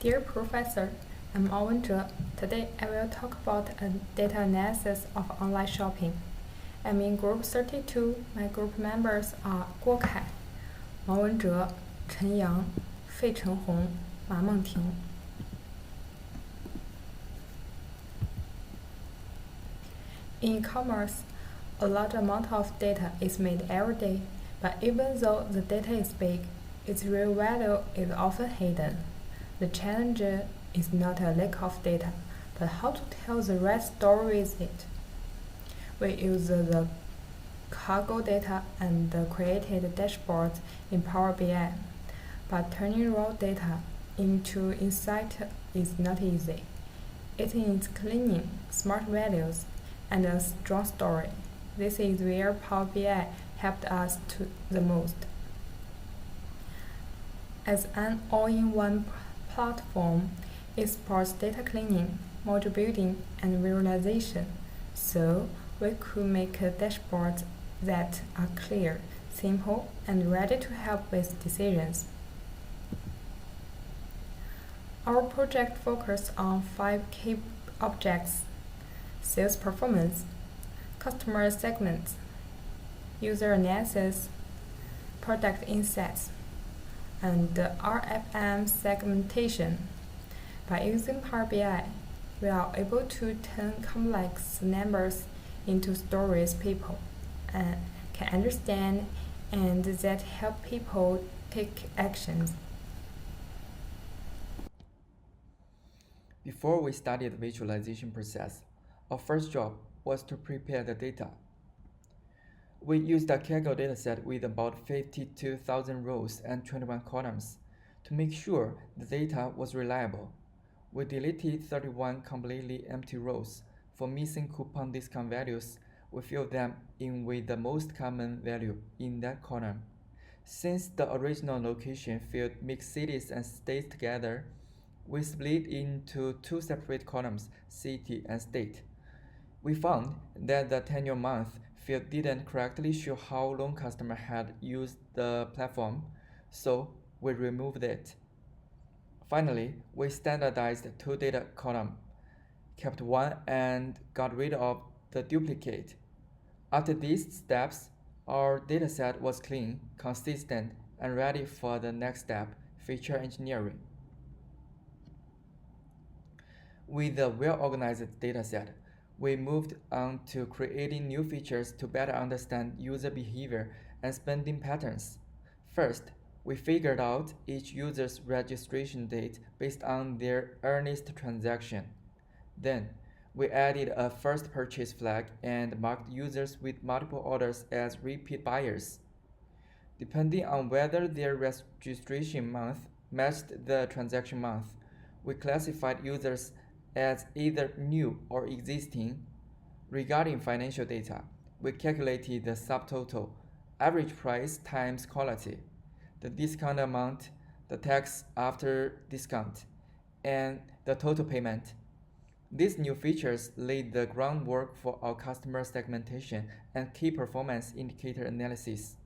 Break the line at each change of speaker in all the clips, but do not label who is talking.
Dear Professor, I'm Owen Zhe. Today I will talk about a data analysis of online shopping. I'm in group 32. My group members are Guo Kai, Wang Wenzhe, Chen Yang, Fei Chenhong, Ma Mengting. In e-commerce, a large amount of data is made every day, but even though the data is big, its real value is often hidden. The challenge is not a lack of data, but how to tell the right story with it. We use the cargo data and created dashboards in Power BI, but turning raw data into insight is not easy. It needs cleaning, smart values, and a strong story. This is where Power BI helped us the most. As an all-in-one platform, it supports data cleaning, model building, and visualization, so we could make dashboards that are clear, simple, and ready to help with decisions. Our project focused on 5 key objects: sales performance, customer segments, user analysis, product insights, and RFM segmentation. By using Power BI, we are able to turn complex numbers into stories people can understand and that help people take actions.
Before we started the visualization process, our first job was to prepare the data. We used a Kaggle dataset with about 52,000 rows and 21 columns to make sure the data was reliable. We deleted 31 completely empty rows. For missing coupon discount values, we filled them in with the most common value in that column. Since the original location filled mixed cities and states together, we split into 2 separate columns, city and state. We found that the tenure month field didn't correctly show how long customer had used the platform, so we removed it. Finally, we standardized 2 data columns, kept one and got rid of the duplicate. After these steps, our dataset was clean, consistent, and ready for the next step, feature engineering. With a well-organized dataset, we moved on to creating new features to better understand user behavior and spending patterns. First, we figured out each user's registration date based on their earliest transaction. Then, we added a first purchase flag and marked users with multiple orders as repeat buyers. Depending on whether their registration month matched the transaction month, we classified users as either new or existing. Regarding financial data, we calculated the subtotal, average price times quality, the discount amount, the tax after discount, and the total payment. These new features laid the groundwork for our customer segmentation and key performance indicator analysis.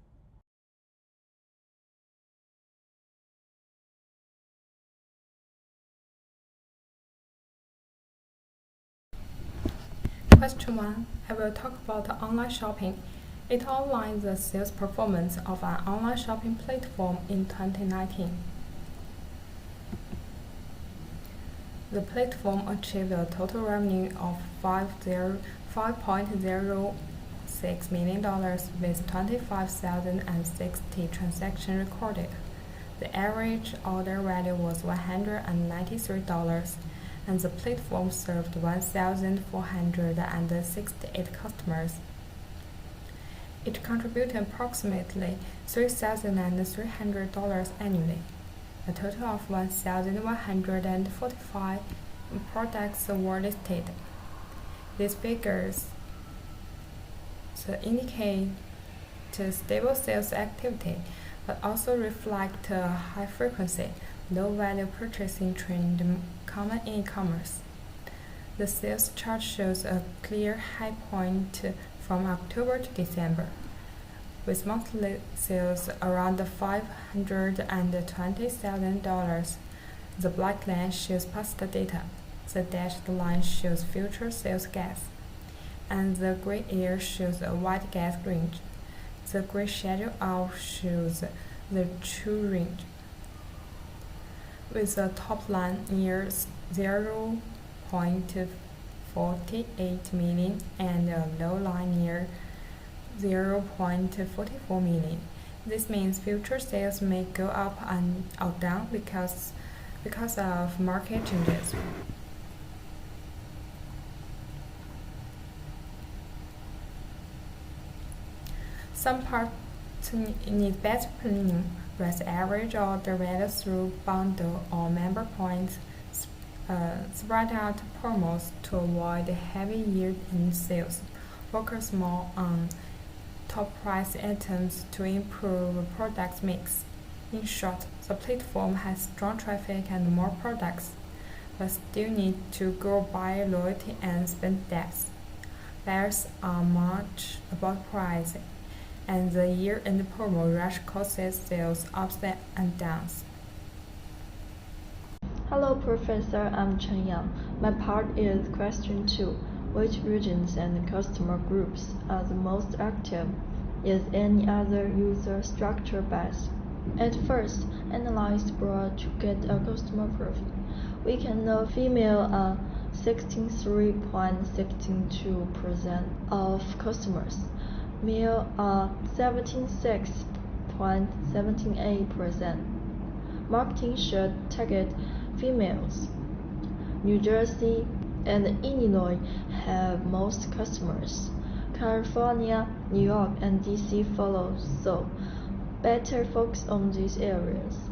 Question 1. I will talk about online shopping. It outlines the sales performance of an online shopping platform in 2019. The platform achieved a total revenue of $5.06 million with 25,060 transactions recorded. The average order value was $193, and the platform served 1,468 customers. It contributed approximately $3,300 annually. A total of 1,145 products were listed. These figures indicate stable sales activity, but also reflect a high frequency, low value purchasing trend common in e-commerce. The sales chart shows a clear high point from October to December, with monthly sales around $520,000. The black line shows past data, the dashed line shows future sales gas, and the gray area shows a white gas range. The gray shadow out shows the true range, with the top line near 0.48 million and a low line near 0.44 million. This means future sales may go up and or down because of market changes. Some parts need better planning, raise average or divided through bundle or member points, spread out promos to avoid heavy year-end sales, focus more on top price items to improve product mix. In short, the platform has strong traffic and more products, but still need to grow buyer loyalty and spend depth. Buyers are much about price, and the year-end promo rush causes sales ups and downs.
Hello, Professor. I'm Chen Yang. My part is question 2. Which regions and customer groups are the most active? Is any other user structure best? At first, analyze broad to get a customer profile. We can know female are 63.62% of customers. Male are 76.78%. Marketing should target females. New Jersey and Illinois have most customers. California, New York, and DC follow, so better focus on these areas.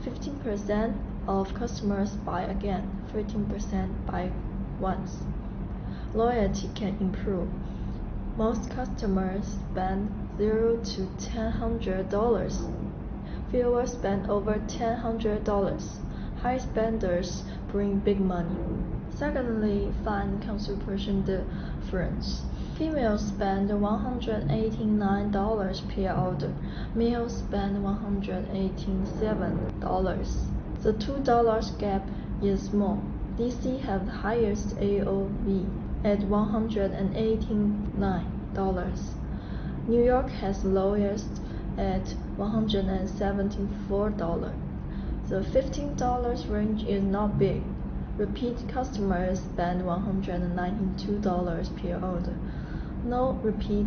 15% of customers buy again, 13% buy once. Loyalty can improve. Most customers spend $0 to $1,000. Fewer spend over $1,000. High spenders bring big money. Secondly, find consumption difference. Females spend $189 per order. Males spend $187. The $2 gap is small. DC have the highest AOV at $189. New York has lowest at $174. The $15 range is not big. Repeat customers spend $192 per order. No repeat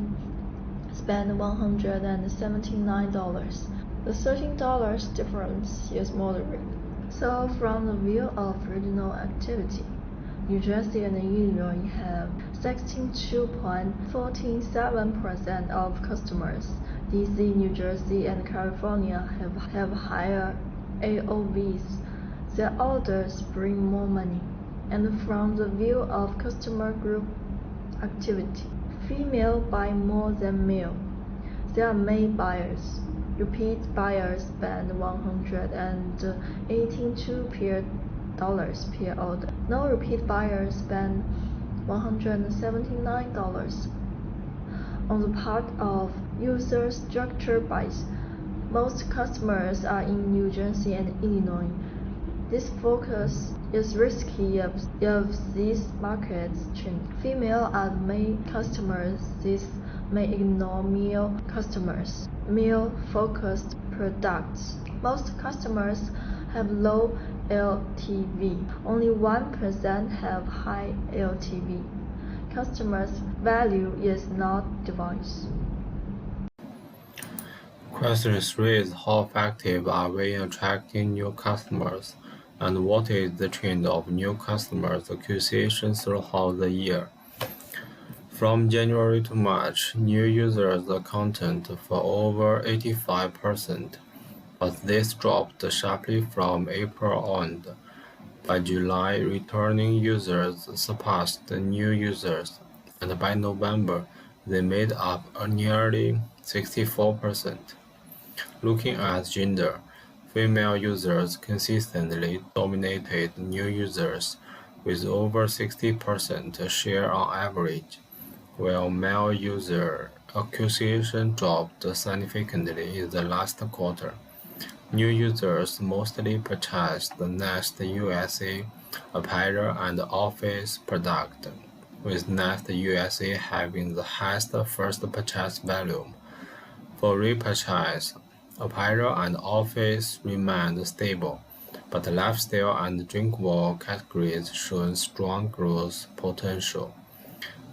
spend $179. The $13 difference is moderate. So from the view of regional activity, New Jersey and Illinois have 62.47% of customers. DC, New Jersey, and California have higher AOVs. Their orders bring more money. And from the view of customer group activity, female buy more than male. They are May buyers. Repeat buyers spend $182 per order. No repeat buyers spend $179. On the part of user structure bias, most customers are in New Jersey and Illinois. This focus is risky if these markets change. Female are the main customers. This may ignore male customers. Male-focused products. Most customers have low LTV. Only 1% have high LTV. Customers' value is not device.
Question 3 is how effective are we in attracting new customers, and what is the trend of new customers acquisition throughout the year? From January to March, new users accounted for over 85%, but this dropped sharply from April on. By July, returning users surpassed new users, and by November, they made up nearly 64%. Looking at gender, female users consistently dominated new users with over 60% share on average, while male user acquisition dropped significantly in the last quarter. New users mostly purchased the Nest USA apparel and office product, with Nest USA having the highest first purchase volume. For repurchase, apparel and office remained stable, but lifestyle and drinkable categories showed strong growth potential.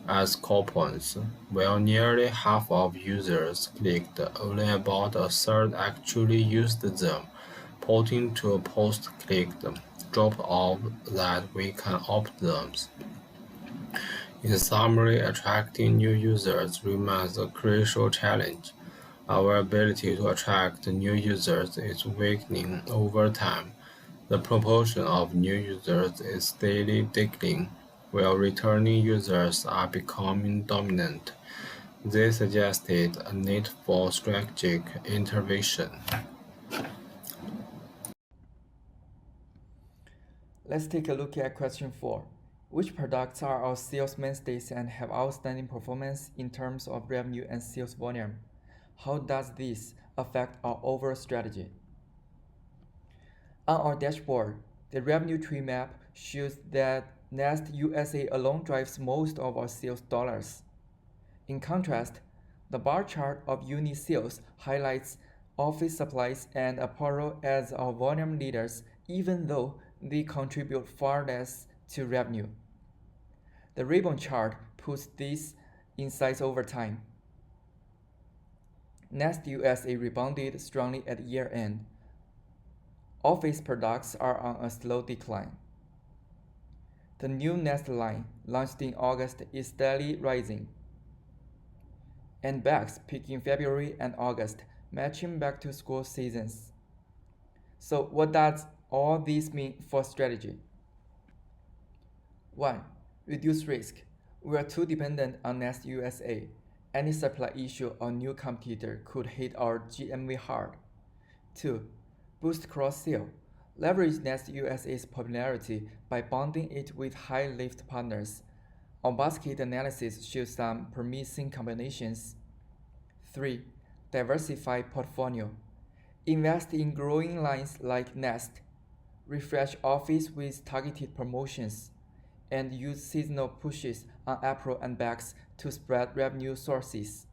As coupons, while nearly half of users clicked, only about a third actually used them, pointing to a post-click drop-off that we can optimize. In summary, attracting new users remains a crucial challenge. Our ability to attract new users is weakening over time. The proportion of new users is steadily declining, while returning users are becoming dominant. This suggested a need for strategic intervention.
Let's take a look at question 4. Which products are our sales mainstays and have outstanding performance in terms of revenue and sales volume? How does this affect our overall strategy? On our dashboard, the revenue tree map shows that Nest USA alone drives most of our sales dollars. In contrast, the bar chart of unit sales highlights office supplies and apparel as our volume leaders, even though they contribute far less to revenue. The ribbon chart puts these insights over time. Nest USA rebounded strongly at year-end. Office products are on a slow decline. The new Nest line, launched in August, is steadily rising, and bags peak in February and August, matching back-to-school seasons. So what does all this mean for strategy? 1. Reduce risk. We are too dependent on Nest USA. Any supply issue or new competitor could hit our GMV hard. 2. Boost cross-sale. Leverage Nest USA's popularity by bonding it with high-lift partners. Our basket analysis shows some promising combinations. 3. Diversify portfolio. Invest in growing lines like Nest. Refresh Office with targeted promotions, and use seasonal pushes on apparel and bags to spread revenue sources.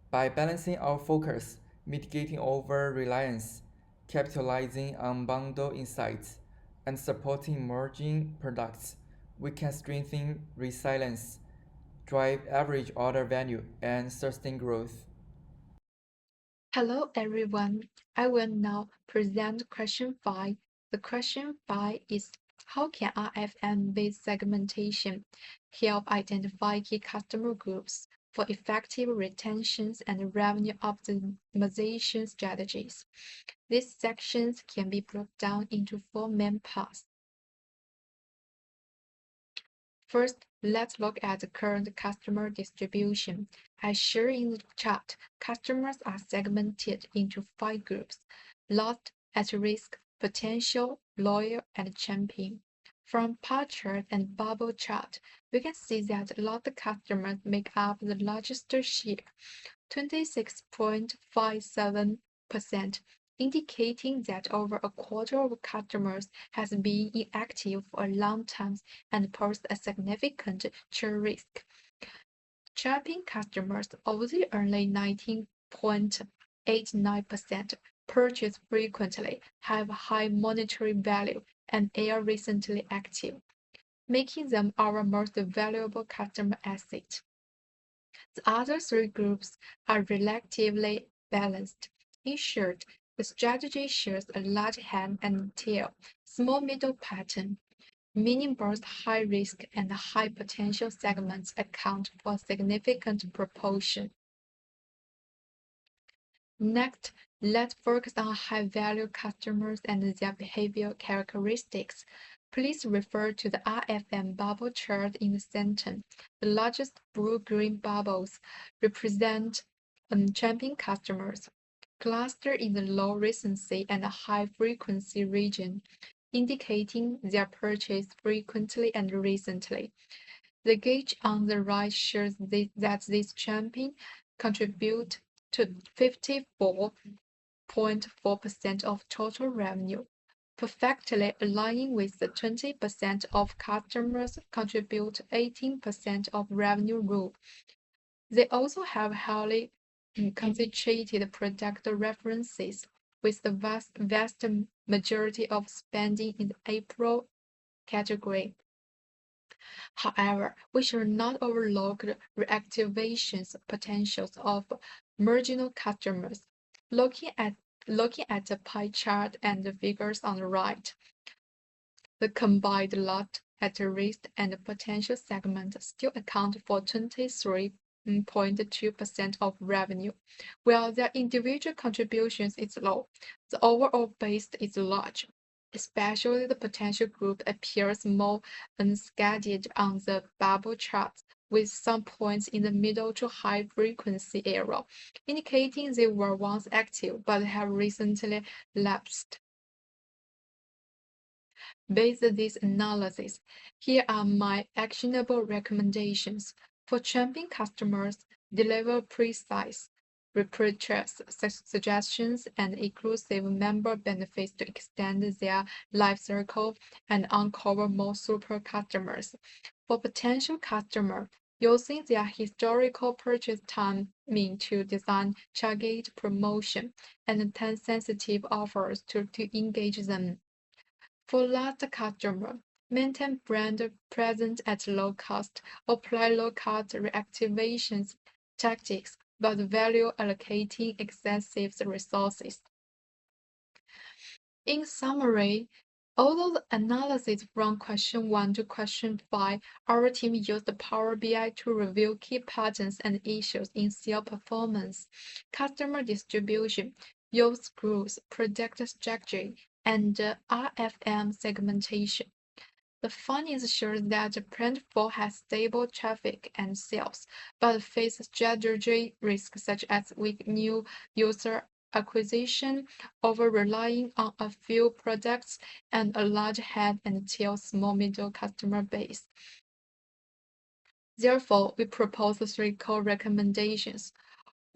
By balancing our focus, mitigating over-reliance, capitalizing on bundle insights, and supporting emerging products, we can strengthen resilience, drive average order value, and sustain growth.
Hello everyone. I will now present question 5. The question 5 is, how can RFM-based segmentation help identify key customer groups for effective retentions and revenue optimization strategies? These sections can be broken down into 4 main parts. First, let's look at the current customer distribution. As shown in the chart, customers are segmented into 5 groups: lost, at risk, potential, loyal, and champion. From pie chart and bubble chart, we can see that lost customers make up the largest share, 26.57%, indicating that over a quarter of customers has been inactive for a long time and pose a significant churn risk. Champion customers, although only 19.89% purchase frequently, have high monetary value and are recently active, making them our most valuable customer asset. The other 3 groups are relatively balanced. In short, the strategy shows a large head and tail, small middle pattern, meaning both high risk and high potential segments account for a significant proportion. Next, let's focus on high-value customers and their behavioral characteristics. Please refer to the RFM bubble chart in the center. The largest blue-green bubbles represent champion customers, clustered in the low recency and high frequency region, indicating their purchase frequently and recently. The gauge on the right shows that these champions contribute to 54% 0.4% of total revenue, perfectly aligning with the 20% of customers contribute 18% of revenue rule. They also have highly concentrated product references, with the vast majority of spending in the April category. However, we should not overlook the reactivation potentials of marginal customers. Looking at the pie chart and the figures on the right, the combined lot, at risk, and potential segment still account for 23.2% of revenue. While their individual contributions is low, the overall base is large. Especially the potential group appears more unscattered on the bubble charts, with some points in the middle to high frequency area, indicating they were once active but have recently lapsed. Based on this analysis, here are my actionable recommendations. For champion customers, deliver precise repurchase suggestions and exclusive member benefits to extend their life cycle and uncover more super customers. For potential customers, using their historical purchase timing to design targeted promotion and time-sensitive offers to engage them. For last customer, maintain brand presence at low cost, apply low-cost reactivation tactics, but value allocating excessive resources. In summary, although the analysis from question 1 to question 5, our team used Power BI to review key patterns and issues in sales performance, customer distribution, user growth, product strategy, and RFM segmentation. The findings show that Brand4 has stable traffic and sales, but faces strategy risks such as weak new user acquisition, over-relying on a few products, and a large head and tail small middle customer base. Therefore, we propose 3 core recommendations.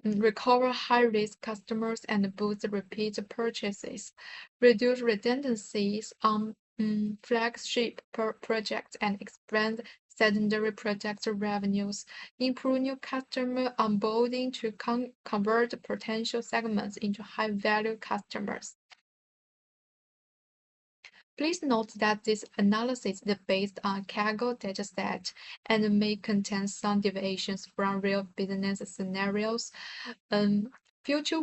Recover high-risk customers and boost repeat purchases, reduce redundancies on flagship projects and expand secondary product revenues, improve new customer onboarding to convert potential segments into high-value customers. Please note that this analysis is based on a Kaggle dataset and may contain some deviations from real business scenarios. Future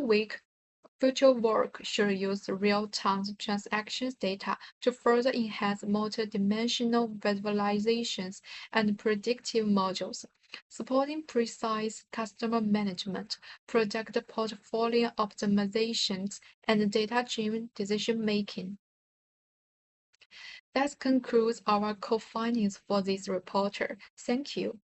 work should use real-time transactions data to further enhance multi-dimensional visualizations and predictive modules, supporting precise customer management, product portfolio optimizations, and data-driven decision-making. That concludes our core findings for this report. Thank you.